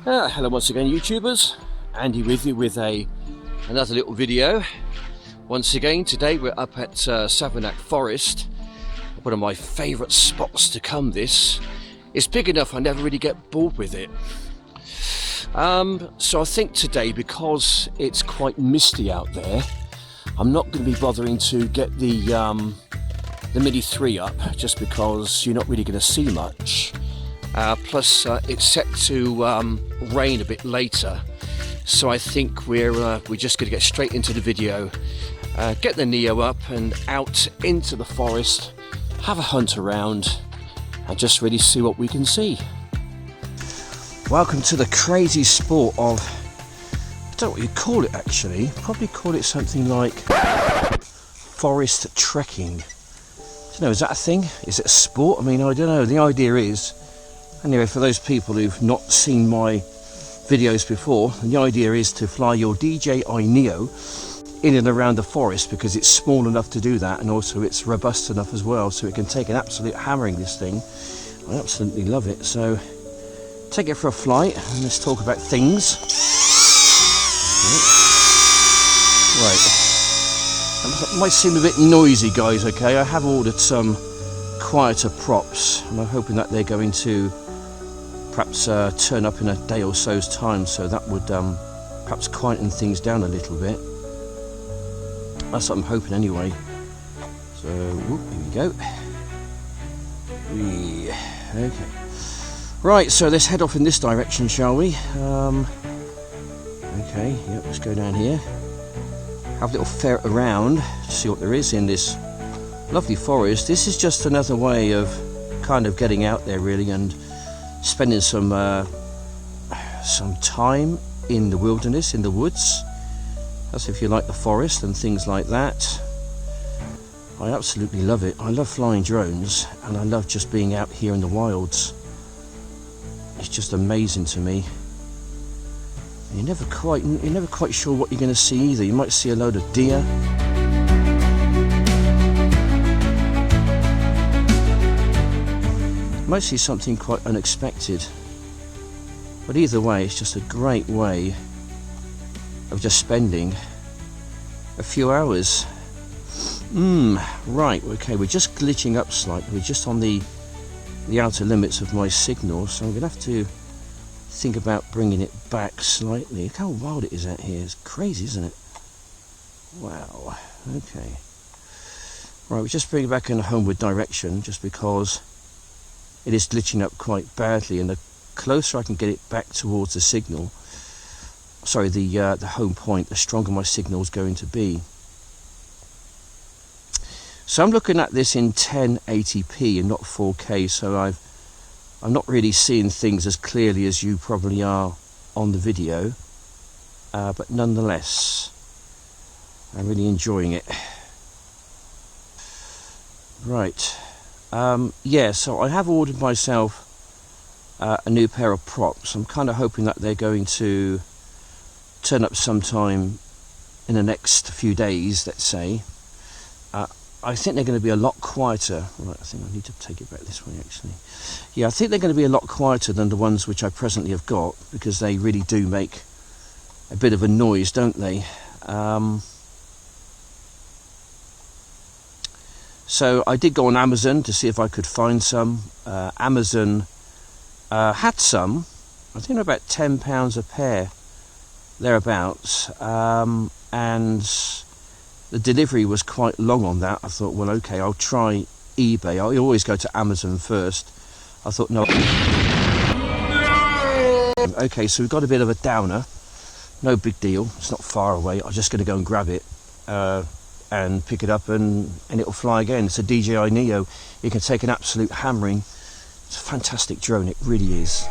Hello once again, YouTubers. Andy with you with another little video. Once again, today we're up at Savernake Forest, one of my favourite spots to come. This it's big enough I never really get bored with it. So I think today, because it's quite misty out there, I'm not going to be bothering to get the Mini 3 up, just because you're not really going to see much. Plus it's set to rain a bit later, so I think we're just going to get straight into the video, get the Neo up and out into the forest, have a hunt around and just really see what we can see. Welcome to the crazy sport of, I don't know what you call it actually, probably call it something like forest trekking. I don't know, is that a thing? Is it a sport? I mean, I don't know. The idea is, anyway, for those people who've not seen my videos before, the idea is to fly your DJI Neo in and around the forest, because it's small enough to do that, and also it's robust enough as well, so it can take an absolute hammering, this thing. I absolutely love it. So take it for a flight and let's talk about things. Right, that might seem a bit noisy, guys, okay? I have ordered some quieter props and I'm hoping that they're going to perhaps turn up in a day or so's time, so that would perhaps quieten things down a little bit. That's what I'm hoping anyway. So whoop, here we go. Okay, right, so let's head off in this direction, shall we? Okay, yep, let's go down here, have a little ferret around to see what there is in this lovely forest. This is just another way of kind of getting out there really and spending some time in the wilderness, in the woods. That's if you like the forest and things like that. I absolutely love it. I love flying drones and I love just being out here in the wilds. It's just amazing to me. You're never quite sure what you're going to see either. You might see a load of deer. You might see something quite unexpected. But either way, it's just a great way of just spending a few hours. Right, okay, we're just glitching up slightly. We're just on the outer limits of my signal, so I'm going to have to think about bringing it back slightly. Look how wild it is out here. It's crazy, isn't it? Wow. Okay. Right, we're just bringing it back in a homeward direction, just because it is glitching up quite badly, and the closer I can get it back towards the signal, sorry, the home point, the stronger my signal is going to be. So I'm looking at this in 1080p and not 4K, so I'm not really seeing things as clearly as you probably are on the video, but nonetheless I'm really enjoying it. Right, yeah, so I have ordered myself a new pair of props. I'm kind of hoping that they're going to turn up sometime in the next few days, let's say. I think they're going to be a lot quieter. Right, I think I need to take it back this way actually. Yeah, I think they're going to be a lot quieter than the ones which I presently have got, because they really do make a bit of a noise, don't they? So I did go on Amazon to see if I could find some. Amazon had some, I think about £10 a pair, thereabouts, and the delivery was quite long on that. I thought, well, okay, I'll try eBay. I always go to Amazon first. I thought, no. Okay, so we've got a bit of a downer. No big deal. It's not far away. I'm just going to go and grab it and pick it up, and it'll fly again. It's a DJI Neo. It can take an absolute hammering. It's a fantastic drone. It really is.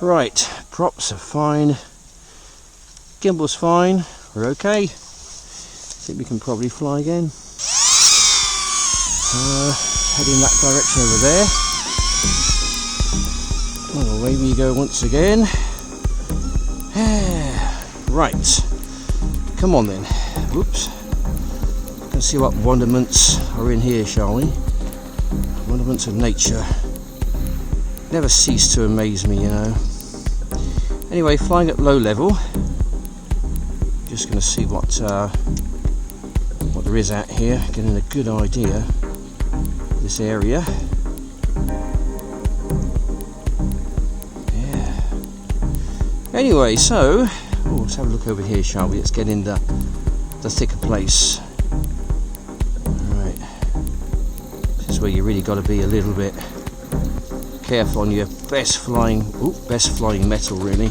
Right, props are fine. Gimbal's fine. We're okay. I think we can probably fly again. Heading that direction over there. Well, away we go once again. Right, come on then. Whoops. Let's see what wonderments are in here, shall we? Wonderments of nature. Never cease to amaze me, you know. Anyway, flying at low level, just going to see what there is out here, getting a good idea of this area. Yeah. Anyway, so let's have a look over here, shall we? Let's get in the thicker place. Alright. This is where you really got to be a little bit careful on your best flying metal, really.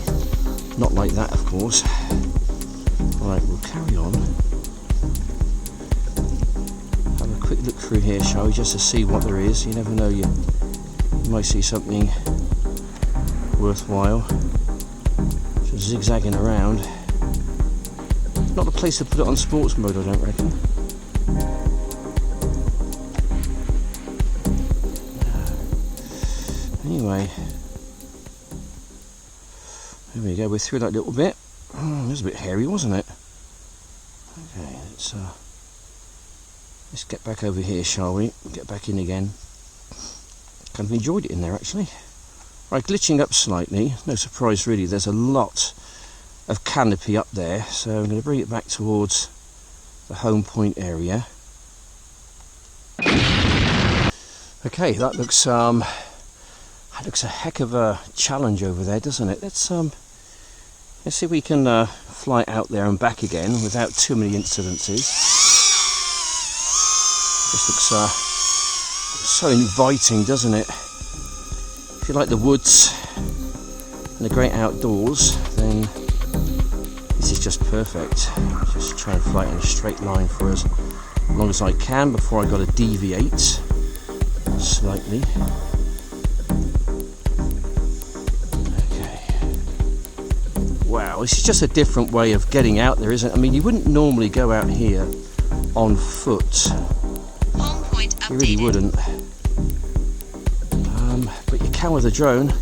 Not like that, of course. Right, we'll carry on. Have a quick look through here, shall we, just to see what there is. You never know, you might see something worthwhile. Just zigzagging around. Not the place to put it on sports mode, I don't reckon. Anyway, there we go, we're through that little bit. It was a bit hairy, wasn't it? Okay, let's get back over here, shall we? Get back in again. Kind of enjoyed it in there, actually. Right, glitching up slightly, no surprise really, there's a lot of canopy up there, so I'm going to bring it back towards the home point area. Okay, that looks a heck of a challenge over there, doesn't it? Let's see if we can fly out there and back again without too many incidences. Just looks so inviting, doesn't it? If you like the woods and the great outdoors, then this is just perfect. Just try and fly it in a straight line for as long as I can before I got to deviate slightly. Wow, this is just a different way of getting out there, isn't it? I mean, you wouldn't normally go out here on foot. You really wouldn't. But you can with a drone.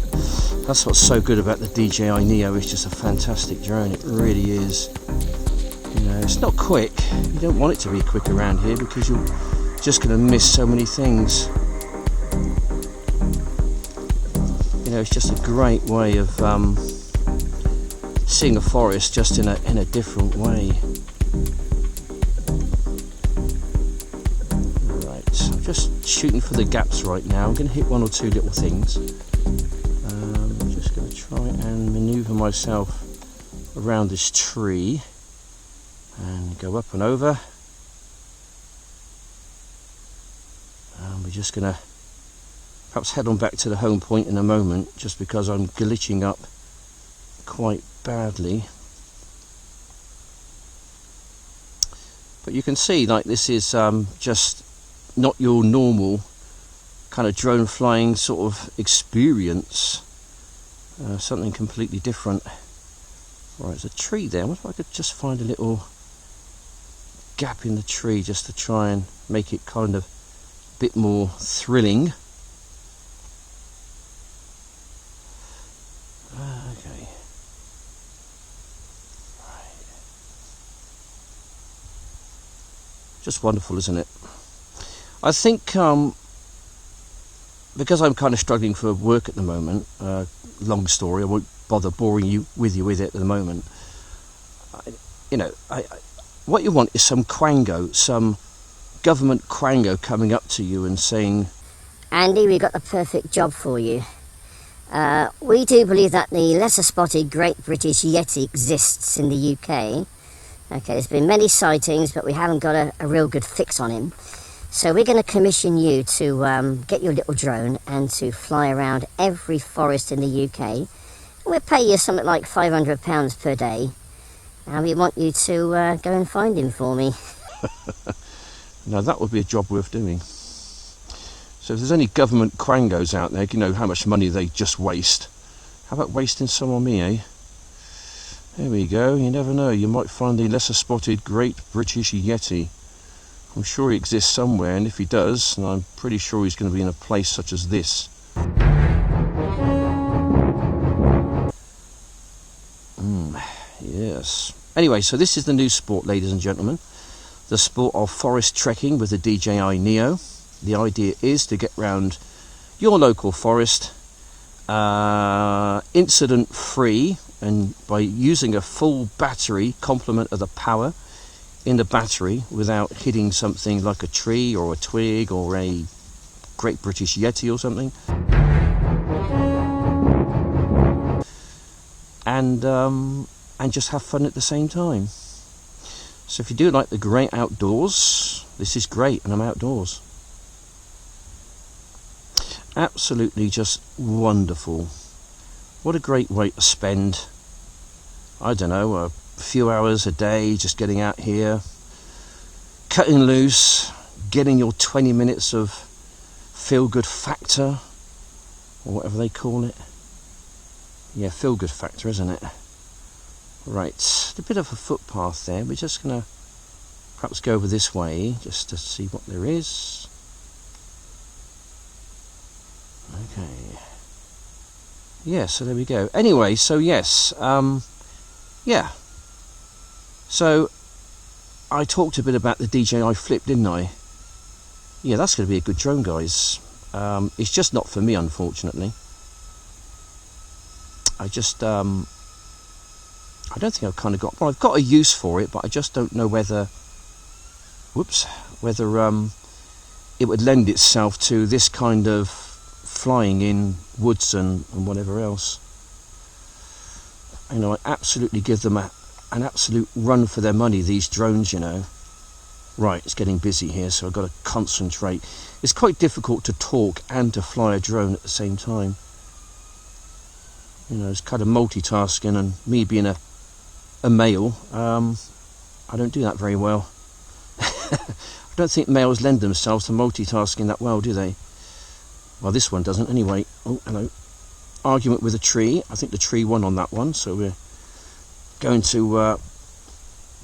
That's what's so good about the DJI Neo. It's just a fantastic drone. It really is. You know, it's not quick. You don't want it to be quick around here because you're just going to miss so many things. You know, it's just a great way of seeing a forest just in a different way. Right, I'm just shooting for the gaps right now. I'm going to hit one or two little things. I'm just going to try and maneuver myself around this tree and go up and over. And we're just going to perhaps head on back to the home point in a moment, just because I'm glitching up quite badly. But you can see, like, this is just not your normal kind of drone flying sort of experience. Something completely different. Right, there's a tree there. What if I could just find a little gap in the tree just to try and make it kind of a bit more thrilling. Okay. Right. Just wonderful, isn't it? I think because I'm kind of struggling for work at the moment, long story, I won't bother boring you with it at the moment. What you want is some quango, some government quango coming up to you and saying, Andy, we've got the perfect job for you. We do believe that the lesser spotted Great British Yeti exists in the UK. Okay, there's been many sightings, but we haven't got a real good fix on him. So we're going to commission you to get your little drone and to fly around every forest in the UK. And we'll pay you something like £500 per day. And we want you to go and find him for me. Now that would be a job worth doing. So if there's any government quangos out there, you know how much money they just waste. How about wasting some on me, eh? There we go, you never know, you might find the lesser spotted Great British Yeti. I'm sure he exists somewhere, and if he does, I'm pretty sure he's going to be in a place such as this. Yes. Anyway, so this is the new sport, ladies and gentlemen. The sport of forest trekking with the DJI Neo. The idea is to get round your local forest incident free, and by using a full battery complement of the power in the battery without hitting something like a tree or a twig or a Great British Yeti or something, and just have fun at the same time. So if you do like the great outdoors, this is great, and I'm outdoors. Absolutely just wonderful. What a great way to spend, I don't know, a few hours a day just getting out here, cutting loose, getting your 20 minutes of feel-good factor, or whatever they call it. Yeah, feel-good factor, isn't it? Right, a bit of a footpath there. We're just going to perhaps go over this way just to see what there is. Okay. Yeah, so there we go. Anyway, so yes, yeah. So I talked a bit about the DJI Flip, didn't I? Yeah, that's going to be a good drone, guys. It's just not for me, unfortunately. I just, I don't think I've kind of got, well, I've got a use for it, but I just don't know whether, whether it would lend itself to this kind of flying in woods and whatever else. You know, I absolutely give them an absolute run for their money, these drones, you know. Right, it's getting busy here, so I've got to concentrate. It's quite difficult to talk and to fly a drone at the same time. You know, it's kind of multitasking, and me being a male, I don't do that very well. I don't think males lend themselves to multitasking that well, do they? Well, this one doesn't anyway. Oh, hello. Argument with a tree. I think the tree won on that one, so we're going to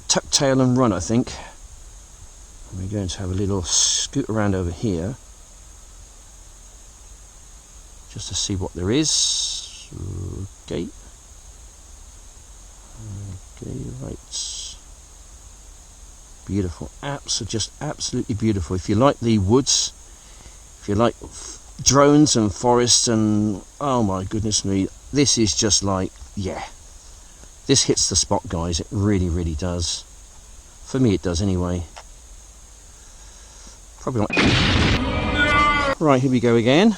tuck tail and run, I think. And we're going to have a little scoot around over here just to see what there is. Okay. Okay, right. Beautiful. Just absolutely beautiful. If you like the woods, if you like drones and forests, and oh my goodness me, this is just like, yeah, this hits the spot, guys. It really, really does. For me, it does anyway. Probably not. Right, here we go again.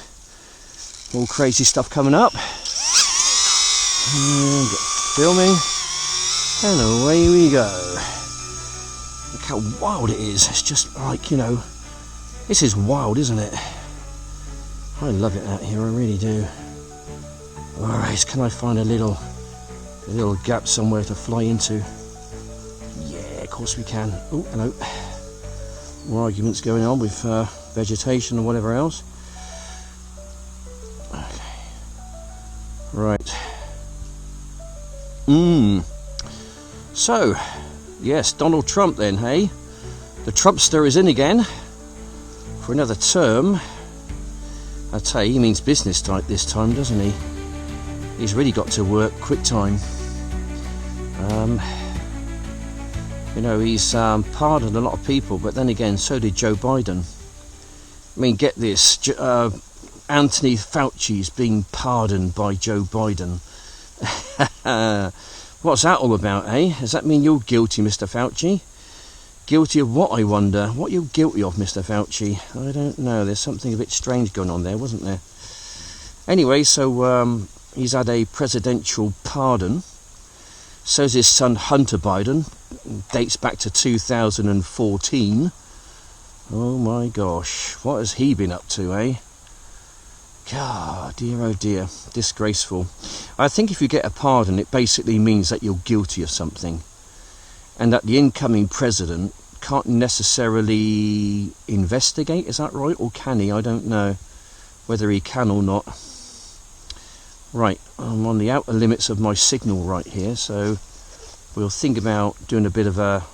All crazy stuff coming up. And filming, and away we go. Look how wild it is. It's just like, you know, this is wild, isn't it? I love it out here, I really do. Alright, can I find a little gap somewhere to fly into? Yeah, of course we can. Oh, hello. More arguments going on with vegetation and whatever else. Okay. Right. So, yes, Donald Trump then, hey? The Trumpster is in again for another term. I tell you, he means business type this time, doesn't he? He's really got to work quick time. You know, he's pardoned a lot of people, but then again, so did Joe Biden. I mean, get this, Anthony Fauci's being pardoned by Joe Biden. What's that all about, eh? Does that mean you're guilty, Mr. Fauci? Guilty of what, I wonder? What are you guilty of, Mr. Fauci? I don't know. There's something a bit strange going on there, wasn't there? Anyway, so he's had a presidential pardon. So's his son Hunter Biden. Dates back to 2014. Oh my gosh, what has he been up to, eh? God, dear oh dear, disgraceful. I think if you get a pardon, it basically means that you're guilty of something, and that the incoming president can't necessarily investigate, is that right? Or can he? I don't know whether he can or not. Right, I'm on the outer limits of my signal right here, so we'll think about doing a bit of a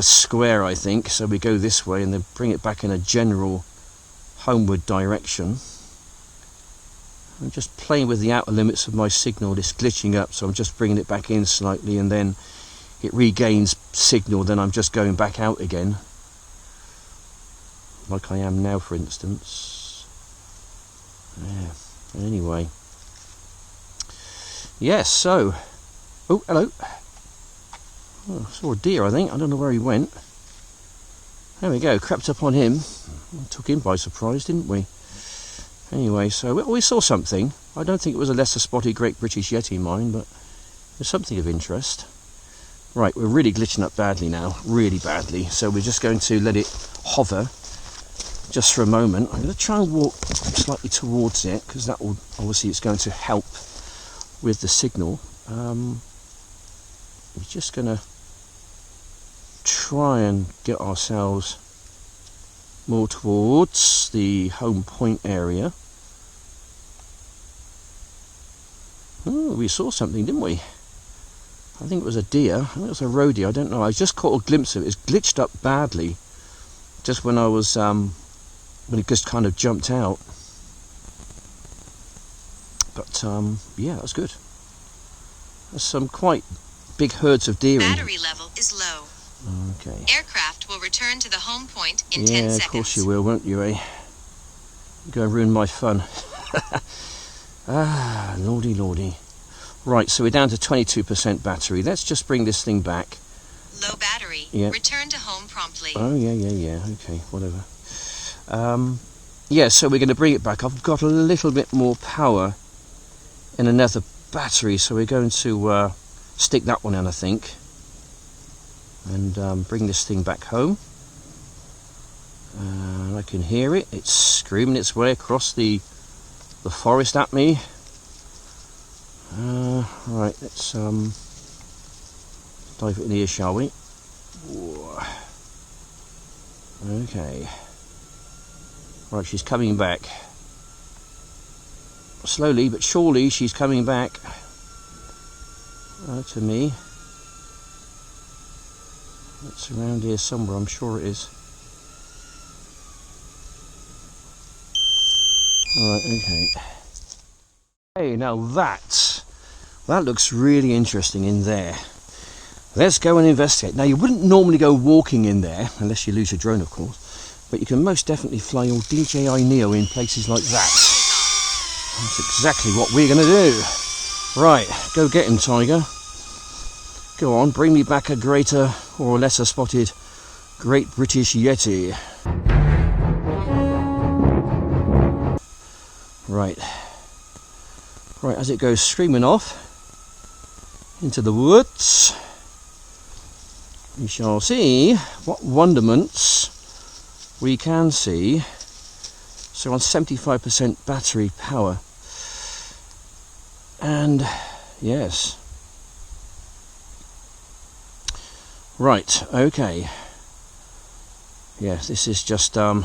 square, I think. So we go this way and then bring it back in a general homeward direction. I'm just playing with the outer limits of my signal. It's glitching up, so I'm just bringing it back in slightly, and then it regains signal, then I'm just going back out again, like I am now, for instance. Yeah, anyway, Yes, so... Oh, hello. Oh, I saw a deer, I think. I don't know where he went. There we go, crept up on him. Took him by surprise, didn't we? Anyway, so we saw something. I don't think it was a lesser spotted Great British Yeti mine, but there's something of interest. Right, we're really glitching up badly now, really badly. So we're just going to let it hover just for a moment. I'm going to try and walk slightly towards it, because that will, obviously it's going to help with the signal. We're just going to try and get ourselves more towards the home point area. Oh, we saw something, didn't we? I think it was a deer. I think it was a roe deer. I don't know. I just caught a glimpse of it. It's glitched up badly just when I was when it just kind of jumped out. But yeah, that's good. There's some quite big herds of deer. Battery level is low. Okay. Aircraft will return to the home point in 10 Yeah, seconds. of course you will, won't you, eh? You're going to ruin my fun. Ah, lordy, lordy. Right, so we're down to 22% battery. Let's just bring this thing back. Low battery. Yeah. Return to home promptly. Oh, yeah. Okay, whatever. Yeah, so we're going to bring it back. I've got a little bit more power in another battery, so we're going to stick that one in, I think. And bring this thing back home. I can hear it. It's screaming its way across the forest at me. Right, let's dive it in here, shall we? Okay. Right, she's coming back. Slowly but surely she's coming back to me. It's around here somewhere, I'm sure it is. Alright, okay. Hey, now that looks really interesting in there. Let's go and investigate. Now, you wouldn't normally go walking in there, unless you lose your drone, of course, but you can most definitely fly your DJI Neo in places like that. That's exactly what we're going to do. Right, go get him, Tiger. Go on, bring me back a greater or lesser spotted Great British Yeti. Right, as it goes screaming off into the woods, we shall see what wonderments we can see. So on 75% battery power, and yes, right, okay, yes, this is just oh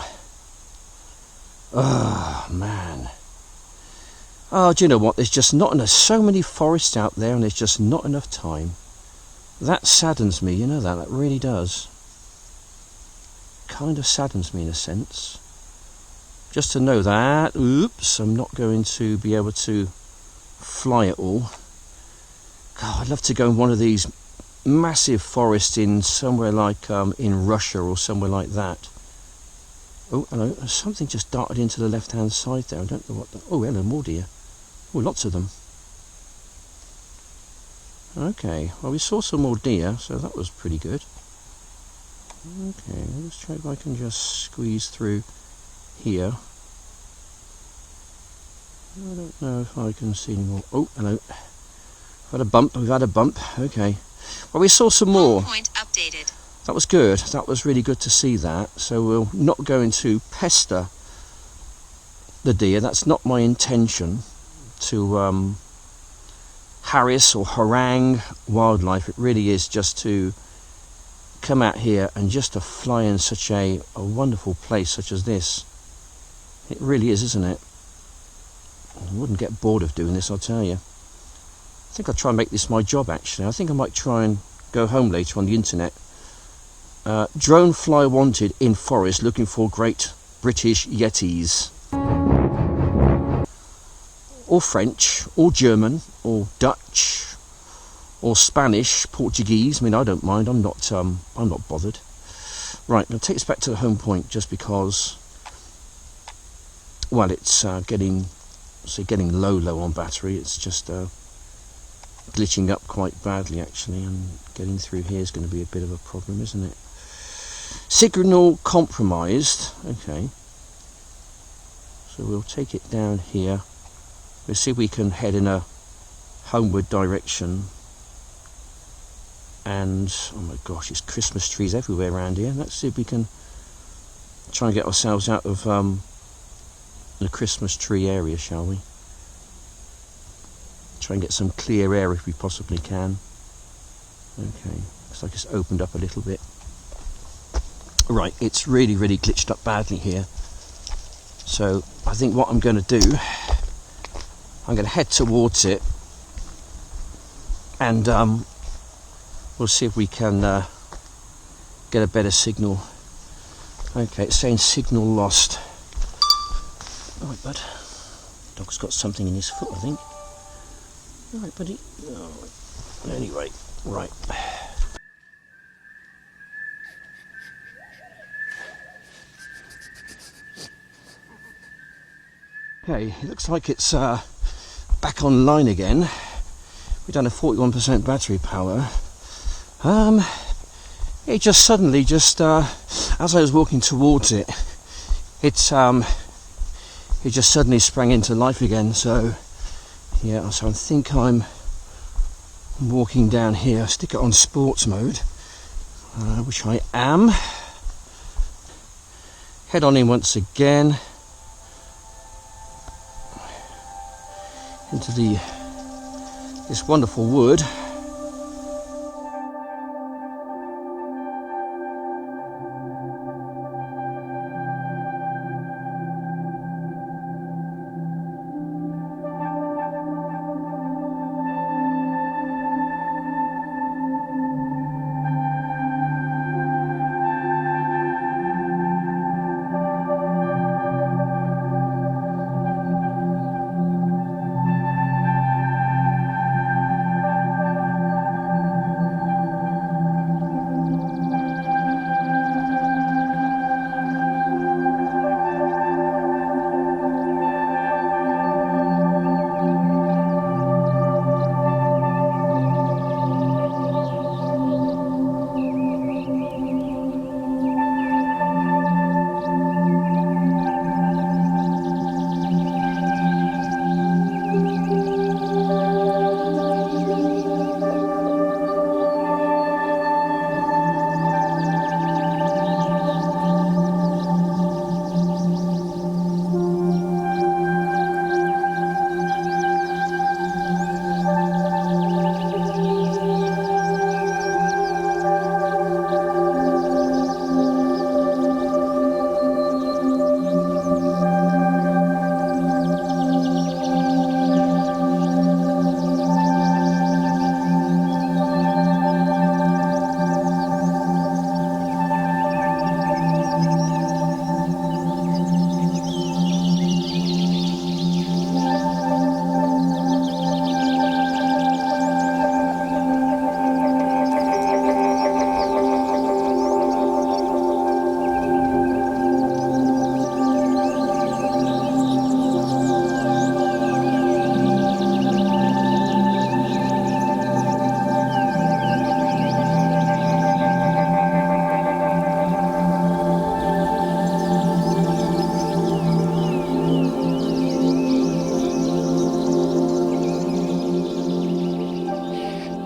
man. Oh, do you know what? There's just not enough. So many forests out there, and there's just not enough time. That saddens me. You know that. That really does. Kind of saddens me in a sense. Just to know that. Oops, I'm not going to be able to fly it all. God, I'd love to go in one of these massive forests in somewhere like in Russia or somewhere like that. Oh, hello. Something just darted into the left-hand side there. I don't know what. Oh, hello, more deer. Oh, lots of them. Okay, well, we saw some more deer, so that was pretty good. Okay, let's try if I can just squeeze through here. I don't know if I can see any more. Oh, hello. We've had a bump. Okay. Well, we saw some more. Home point updated. That was good. That was really good to see that. So we're not going to pester the deer. That's not my intention, to harass or harangue wildlife. It really is just to come out here and just to fly in such a wonderful place such as this. It really is, isn't it? I wouldn't get bored of doing this, I'll tell you. I think I'll try and make this my job, actually. I think I might try and go home later on the internet. Drone fly wanted in forest looking for Great British Yetis. Or French, or German, or Dutch, or Spanish, Portuguese. I mean, I don't mind. I'm not bothered. Right, now take us back to the home point, just because, well, it's getting low on battery. It's just glitching up quite badly actually, and getting through here is going to be a bit of a problem, isn't it? Signal compromised. Okay, so we'll take it down here. We'll see if we can head in a homeward direction. And oh my gosh, it's Christmas trees everywhere around here. Let's see if we can try and get ourselves out of the Christmas tree area, shall we? Try and get some clear air if we possibly can. Okay, looks like it's opened up a little bit. Right, it's really glitched up badly here. So I think what I'm going to do, I'm going to head towards it, and we'll see if we can get a better signal. Okay, it's saying signal lost. All right, bud. Dog's got something in his foot, I think. All right, buddy. Oh, anyway, right. Okay, it looks like it's back online again. We've done a 41% battery power. It just suddenly, as I was walking towards it, it just suddenly sprang into life again. So yeah, so I think I'm walking down here. Stick it on sports mode, which I am. Head on in once again into this wonderful wood.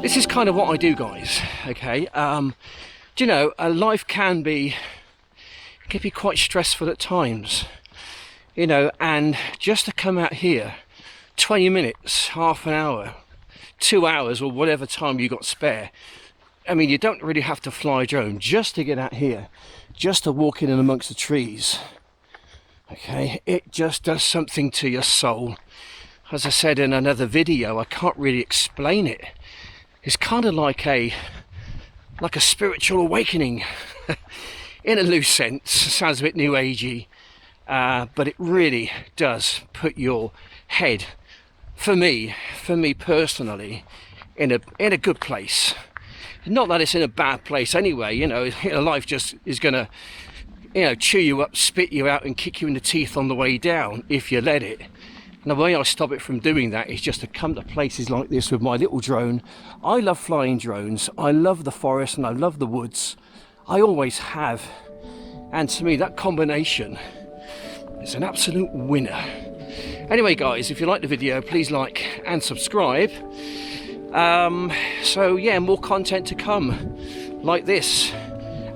This is kind of what I do, guys. Okay, do you know, life can be quite stressful at times, you know, and just to come out here 20 minutes, half an hour, 2 hours, or whatever time you got spare. I mean, you don't really have to fly a drone just to get out here, just to walk in and amongst the trees. Okay, it just does something to your soul. As I said in another video, I can't really explain it. It's kind of like a spiritual awakening in a loose sense. Sounds a bit new agey, but it really does put your head, for me personally, in a good place. Not that it's in a bad place anyway, you know. Life just is gonna, you know, chew you up, spit you out and kick you in the teeth on the way down if you let it. And the way I stop it from doing that is just to come to places like this with my little drone. I love flying drones. I love the forest and I love the woods. I always have. And to me, that combination is an absolute winner. Anyway, guys, if you like the video, please like and subscribe. So yeah, more content to come like this,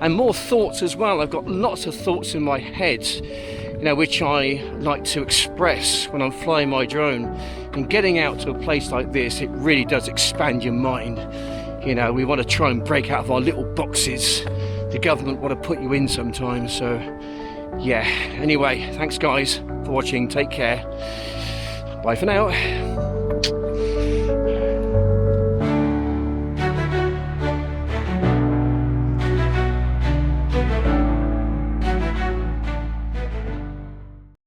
and more thoughts as well. I've got lots of thoughts in my head, you know, which I like to express when I'm flying my drone. And getting out to a place like this, it really does expand your mind. You know, we want to try and break out of our little boxes. The government want to put you in sometimes. So yeah, anyway, thanks guys for watching. Take care. Bye for now.